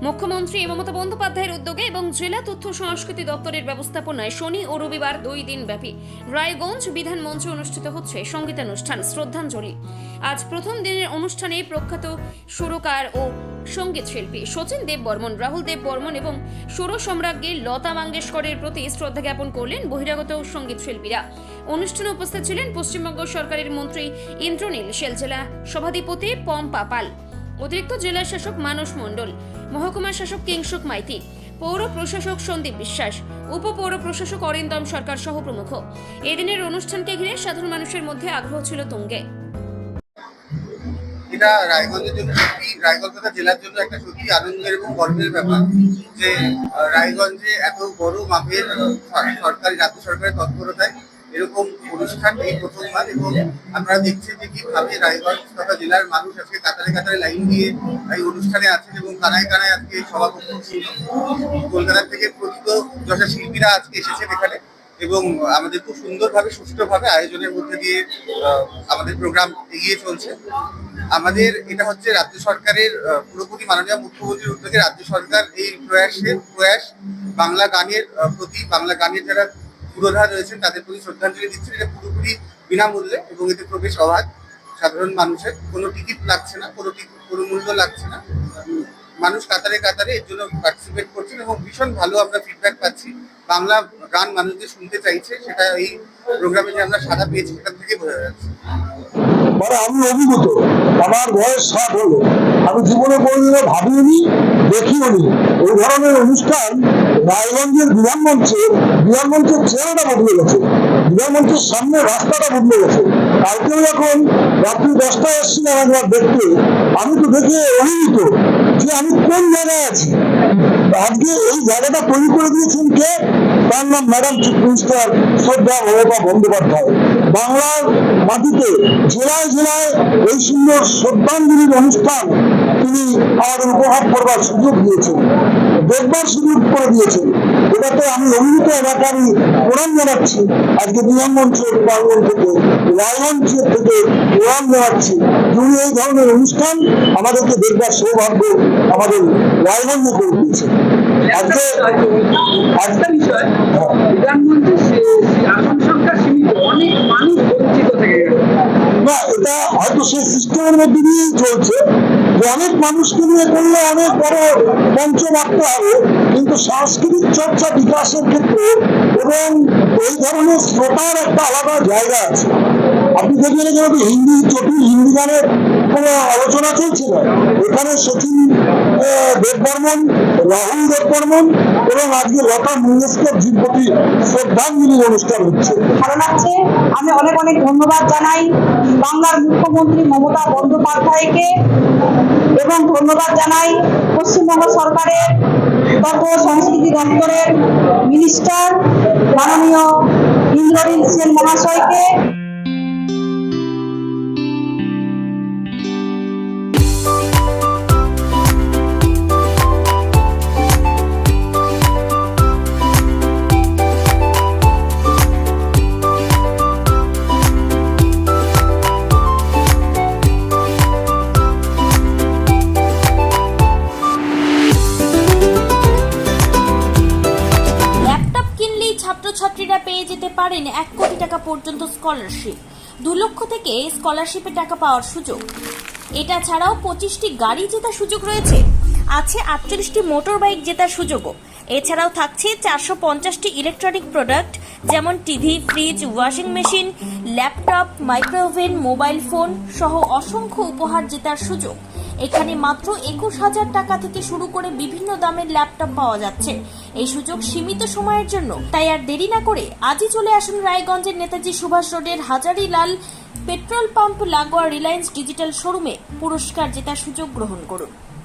মুখ্যমন্ত্রী মমতা বন্দ্যোপাধ্যায়ের উদ্যোগে এবং জেলা তথ্য সংস্কৃতি দপ্তরের ব্যবস্থাপনায় শনি ও রবিবার 2 দিন ব্যাপী রায়গঞ্জ বিধান মঞ্চে অনুষ্ঠিত হচ্ছে সঙ্গীতানুষ্ঠান শ্রদ্ধাঞ্জলি। আজ প্রথম দিনের অনুষ্ঠানে প্রখ্যাত সুরকার ও সঙ্গীত শিল্পী শচীন দেব বর্মন, রাহুল দেব বর্মন এবং সুর সম্রাজ্ঞী লতা মঙ্গেশকরের প্রতি শ্রদ্ধা জ্ঞাপন করলেন বহিরাগত সঙ্গীত শিল্পীরা। অনুষ্ঠানে উপস্থিত ছিলেন পশ্চিমবঙ্গ সরকারের মন্ত্রী ইন্দ্রনীল সেল, জেলা সভাধিপতি পম্পা পাল, অতিরিক্ত জেলা শাসক মানস মণ্ডল, মহকুমা শাসক কিংসুক মাইতি, পৌর প্রশাসক সন্দীপ বিশ্বাস, উপপৌর প্রশাসক অরিন্দম সরকার সহ প্রমুখ। এদিনের অনুষ্ঠানকে ঘিরে সাধারণ মানুষের মধ্যে আগ্রহ ছিল তুঙ্গে। এটা রায়গঞ্জের জন্য সত্যি, রায়গঞ্জ তথা জেলার জন্য একটা সত্যি আনন্দের এবং গর্বের ব্যাপার যে রায়গঞ্জে এত বড় মাপের সরকারি রাজ্য সরকারের তৎপরতায় এরকম অনুষ্ঠান এই প্রথমবার। এবং আপনারা দেখছেন যে কিভাবে রায়গঞ্জ তথা জেলার মানুষ আজকে কাতারে কাতারে লাইন দিয়ে এই অনুষ্ঠানে আছেন এবং কানায় কানায় আজকে সভাপতি ছিল। কলকাতা থেকে প্রকৃত যশা শিল্পীরা আজকে এসেছেন এখানে এবং আমাদের খুব সুন্দরভাবে সুষ্ঠুভাবে আয়োজনের মধ্যে দিয়ে আমাদের প্রোগ্রাম এগিয়ে চলছে। আমাদের এটা হচ্ছে রাজ্য সরকারের পুরোপুরি মাননীয় মুখ্যমন্ত্রীর উদ্যোগে রাজ্য সরকার এই প্রয়াস বাংলা গানের প্রতি, বাংলা গানের যারা পুরোধা রয়েছেন তাদের প্রতি শ্রদ্ধাঞ্জলি দিচ্ছেন। এটা পুরোপুরি বিনামূল্যে এবং এতে প্রবেশ অবাধ, সাধারণ মানুষের কোনো টিকিট লাগছে না, কোনো মূল্য লাগছে না। মানুষ কাতারে কাতারে এর জন্য পার্টিসিপেট করছেন এবং ভীষণ ভালো আমরা ফিডব্যাক পাচ্ছি। বাংলা গান মানুষদের শুনতে চাইছে, সেটা এই প্রোগ্রামে যে আমরা সাড়া পেয়েছি সেটা থেকে বোঝা যাচ্ছে। মানে আমি অভিভূত, আমার বয়স 60 হলো, আমি জীবনে কোনোদিনও ভাবিনি, দেখিওনি এই ধরনের অনুষ্ঠান। রায়গঞ্জের বিধানমঞ্চের চেহারাটা বদলে গেছে, বিধানমঞ্চের সামনে রাস্তাটা বদলে গেছে। কালকেও যখন রাত্রি 10টায় এসেছিলাম একবার দেখতে, আমি তো দেখে অভিভূত যে আমি কোন জায়গায় আছি। আজকে এই জায়গাটা তৈরি করে দিয়েছেন কে? তার নাম ম্যাডাম চিফ মিনিস্টার শ্রদ্ধা মমতা বন্দ্যোপাধ্যায়। বাংলার মাটিতে জেলায় জেলায় এই সুন্দর শ্রদ্ধাঞ্জলির অনুষ্ঠান তিনি আমাদের উপভোগ করবার সুযোগ দিয়েছেন, দেখবার সুযোগ করে দিয়েছেন। এটাতে আমি অভিভূত এলাকারই প্রণাম জানাচ্ছি। আজকে বিধানমঞ্চ প্রাঙ্গণ থেকে, রায়গঞ্জের থেকে প্রণাম জানাচ্ছি। তিনি এই ধরনের অনুষ্ঠান আমাদেরকে দেখবার সৌভাগ্য আমাদের রায়গঞ্জে করে দিয়েছে। আজকে একটা বিষয়, বিধানমন্ত্রীর আসন সংখ্যা সীমিত, অনেক মানুষ বঞ্চিত থেকে গেল না, এটা হয়তো সেই সিস্টেমের মধ্যে দিয়েই চলছে যে অনেক মানুষকে নিয়ে করলে অনেক বড় মঞ্চ রাখতে হবে, কিন্তু সাংস্কৃতিক চর্চা বিকাশের ক্ষেত্রে এবং এই ধরনের শ্রোতার একটা আলাদা জায়গা আছে। আপনি দেখবেন যেহেতু হিন্দি গানের কোনো আলোচনা চলছে না, এখানে শচীন দেব বর্মন, রাহুল দেব বর্মন এবং আজকে লতা মঙ্গেশকর জির প্রতি শ্রদ্ধাঞ্জলির অনুষ্ঠান হচ্ছে। ভালো লাগছে। আমি অনেক অনেক ধন্যবাদ জানাই বাংলার মুখ্যমন্ত্রী মমতা বন্দ্যোপাধ্যায়কে এবং ধন্যবাদ জানাই পশ্চিমবঙ্গ সরকারের তথ্য সংস্কৃতি দপ্তরের মিনিস্টার মাননীয় ইন্দ্রনীল সেন মহাশয়কে। ছাত্রছাত্রীরা পেয়ে যেতে পারেন 1 কোটি টাকা পর্যন্ত স্কলারশিপ, 2 লক্ষ থেকে স্কলারশিপে টাকা পাওয়ার সুযোগ। এটা ছাড়াও 25টি গাড়ি জেতার সুযোগ রয়েছে, আছে 48টি মোটর বাইক জেতার সুযোগও। এছাড়াও থাকছে 450টি ইলেকট্রনিক প্রোডাক্ট যেমন TV, fridge, washing machine, laptop, micro oven, mobile phone সহ অসংখ্য উপহার জেতার সুযোগ। এখানে মাত্র 21,000 টাকা থেকে শুরু করে বিভিন্ন দামের ল্যাপটপ পাওয়া যাচ্ছে। এই সুযোগ সীমিত সময়ের জন্য, তাই আর দেরি না করে আজই চলে আসুন রায়গঞ্জের নেতাজি সুভাষ রোডের হাজারিলাল পেট্রোল পাম্প লাগোয়া রিলায়েন্স ডিজিটাল শোরুমে পুরস্কার জেতার সুযোগ গ্রহণ করুন।